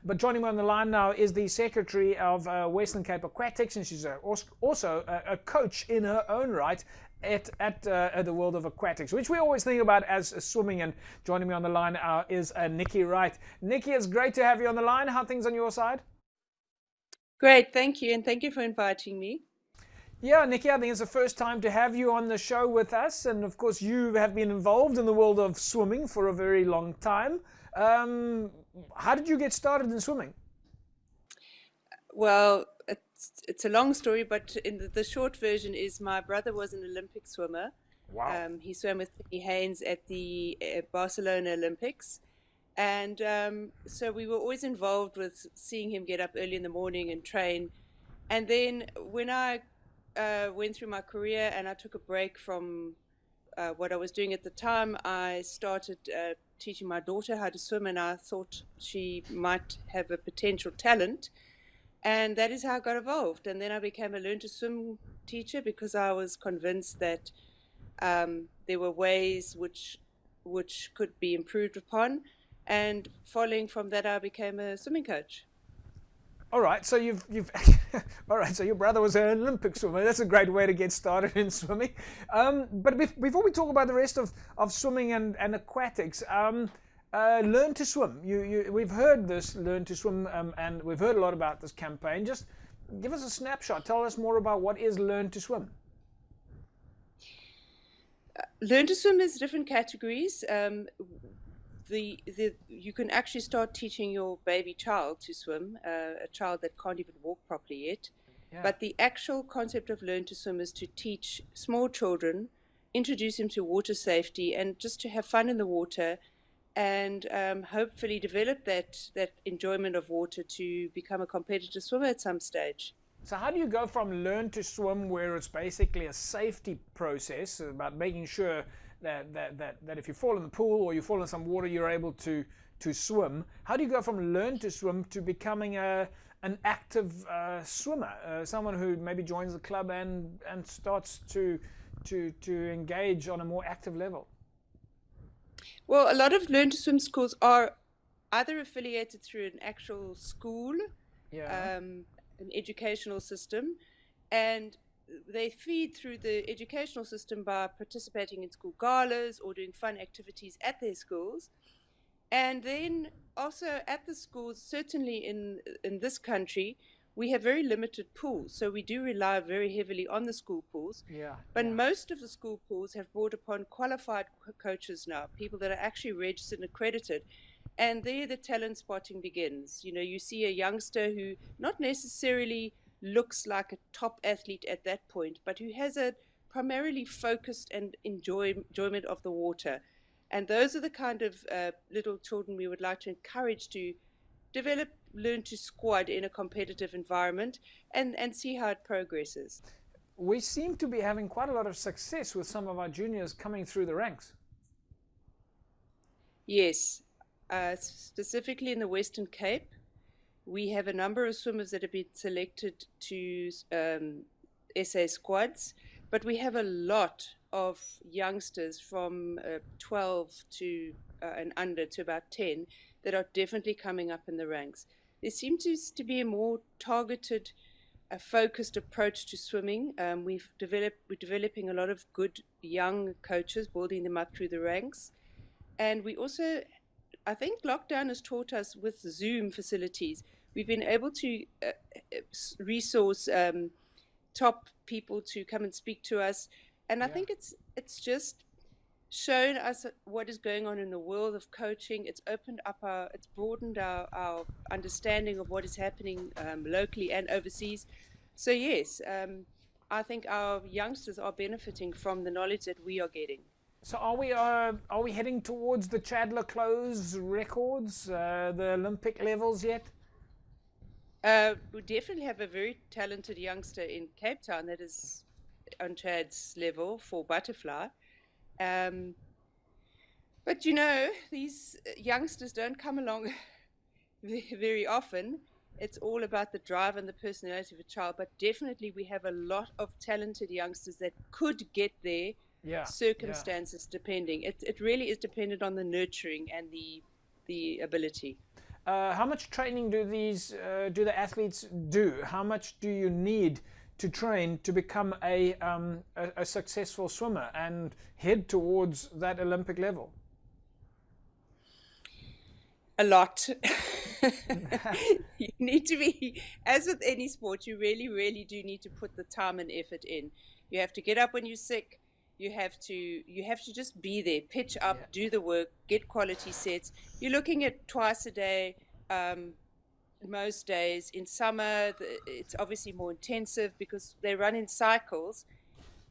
But joining me on the line now is the secretary of Western Cape Aquatics, and she's also a coach in her own right at the world of aquatics, which we always think about as swimming. And joining me on the line is Nicci Wright. Nicci, it's great to have you on the line. How are things on your side? Great, thank you, and thank you for inviting me. Yeah, Nicci, I think it's the first time to have you on the show with us, and of course you have been involved in the world of swimming for a very long time. How did you get started in swimming? Well, it's a long story, but in the short version is my brother was an Olympic swimmer. Wow. He swam with Penny Haynes at the Barcelona Olympics. And so we were always involved with seeing him get up early in the morning and train. And then when I went through my career and I took a break from what I was doing at the time, I started teaching my daughter how to swim, and I thought she might have a potential talent. And that is how I got involved. And then I became a learn to swim teacher because I was convinced that there were ways which could be improved upon. And following from that, I became a swimming coach. All right, so you've all right. So your brother was an Olympic swimmer. That's a great way to get started in swimming. But before we talk about the rest of swimming and aquatics, learn to swim. We've heard this learn to swim, and we've heard a lot about this campaign. Just give us a snapshot. Tell us more about what is learn to swim. Learn to swim is different categories. You can actually start teaching your baby child to swim, a child that can't even walk properly yet. Yeah. But the actual concept of learn to swim is to teach small children, introduce them to water safety, and just to have fun in the water, and hopefully develop that enjoyment of water to become a competitive swimmer at some stage. So how do you go from learn to swim, where it's basically a safety process about making sure that if you fall in the pool or you fall in some water, you're able to swim? How do you go from learn to swim to becoming an active swimmer, someone who maybe joins the club and starts to engage on a more active level? Well, a lot of learn to swim schools are either affiliated through an actual school, Yeah. an educational system, and they feed through the educational system by participating in school galas or doing fun activities at their schools. And then also at the schools, certainly in this country, we have very limited pools. So we do rely very heavily on the school pools. Yeah. But Yeah. most of the school pools have brought upon qualified coaches now, people that are actually registered and accredited. And there the talent spotting begins. You know, you see a youngster who not necessarily looks like a top athlete at that point, but who has a primarily focused and enjoyment of the water. And those are the kind of little children we would like to encourage to develop, learn to squad in a competitive environment and see how it progresses. We seem to be having quite a lot of success with some of our juniors coming through the ranks. Yes, specifically in the Western Cape, we have a number of swimmers that have been selected to SA squads, but we have a lot of youngsters from 12 to and under to about 10 that are definitely coming up in the ranks. There seems to be a more targeted, focused approach to swimming. We're developing a lot of good young coaches, building them up through the ranks. And we also, I think lockdown has taught us with Zoom facilities, we've been able to resource top people to come and speak to us. And I think it's just shown us what is going on in the world of coaching. It's broadened our understanding of what is happening locally and overseas. So yes, I think our youngsters are benefiting from the knowledge that we are getting. So are we heading towards the Chandler Close records, the Olympic levels yet? We definitely have a very talented youngster in Cape Town that is on Chad's level for butterfly. Um, but you know, these youngsters don't come along very often. It's all about the drive and the personality of a child. But definitely, we have a lot of talented youngsters that could get there. Yeah. Circumstances depending. It really is dependent on the nurturing and the ability. how much training do the athletes do? How much do you need to train to become a successful swimmer and head towards that Olympic level? A lot. You need to be, as with any sport, you really, really do need to put the time and effort in. You have to get up when you're sick. You have to just be there, pitch up, Yeah. do the work, get quality sets. You're looking at twice a day, most days. In summer, it's obviously more intensive because they run in cycles.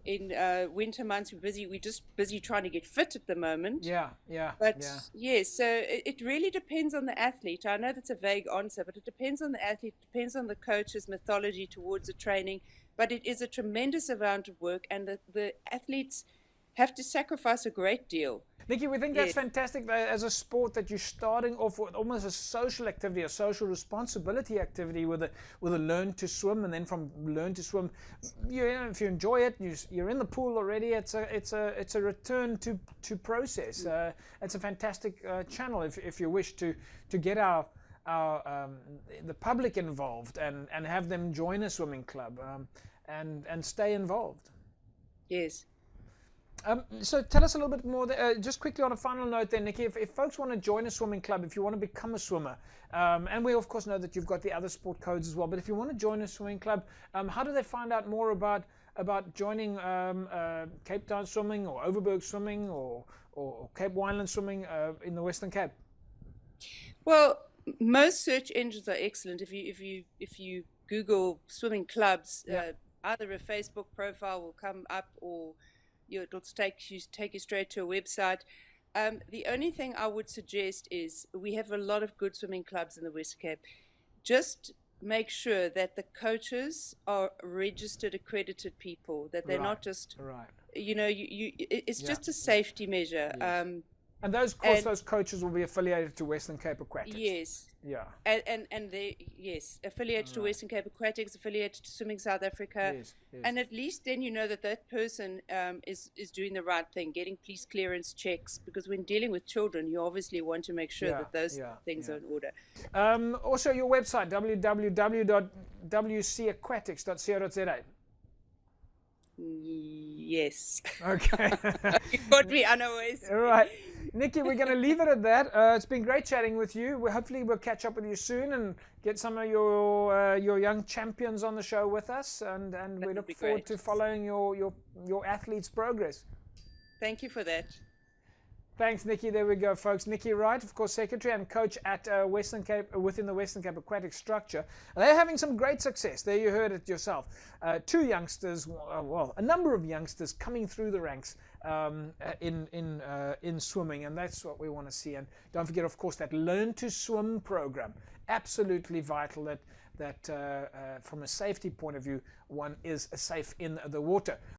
In winter months, we're just busy trying to get fit at the moment. Yeah, yeah, But yeah. yes, so it really depends on the athlete. I know that's a vague answer, but it depends on the athlete, it depends on the coach's methodology towards the training. But it is a tremendous amount of work, and the athletes have to sacrifice a great deal. Nicci, we think that's fantastic that as a sport that you're starting off with almost a social activity, a social responsibility activity with a learn to swim, and then from learn to swim, if you enjoy it, you're in the pool already. It's a return to process. It's a fantastic channel if you wish to get the public involved and have them join a swimming club and stay involved. Yes. So tell us a little bit more, just quickly on a final note then, Nicci, if folks want to join a swimming club, if you want to become a swimmer, and we of course know that you've got the other sport codes as well, but if you want to join a swimming club, how do they find out more about joining Cape Town swimming or Overberg swimming or Cape Wineland swimming in the Western Cape? Well, most search engines are excellent. If you Google swimming clubs, either a Facebook profile will come up, or it'll take you straight to a website. The only thing I would suggest is we have a lot of good swimming clubs in the Western Cape. Just make sure that the coaches are registered, accredited people, that they're not just, it's just a safety measure. Yes. And those coaches will be affiliated to Western Cape Aquatics. Yes. Yeah. And they affiliated to Western Cape Aquatics, affiliated to Swimming South Africa. Yes. And at least then you know that person is doing the right thing, getting police clearance checks, because when dealing with children, you obviously want to make sure that those things are in order. Also your website, www.wcaquatics.co.za. Yes. Okay. You caught me unawares. All right. Nicci, we're going to leave it at that. It's been great chatting with you. Hopefully we'll catch up with you soon and get some of your young champions on the show with us, and we look forward to following your athletes' progress. Thank you for that. Thanks, Nicci. There we go, folks. Nicci Wright, of course, secretary and coach at Western Cape, within the Western Cape Aquatic structure. They're having some great success. There, you heard it yourself. Two youngsters, well, a number of youngsters coming through the ranks in swimming, and that's what we want to see. And don't forget, of course, that Learn to Swim program. Absolutely vital that from a safety point of view, one is safe in the water.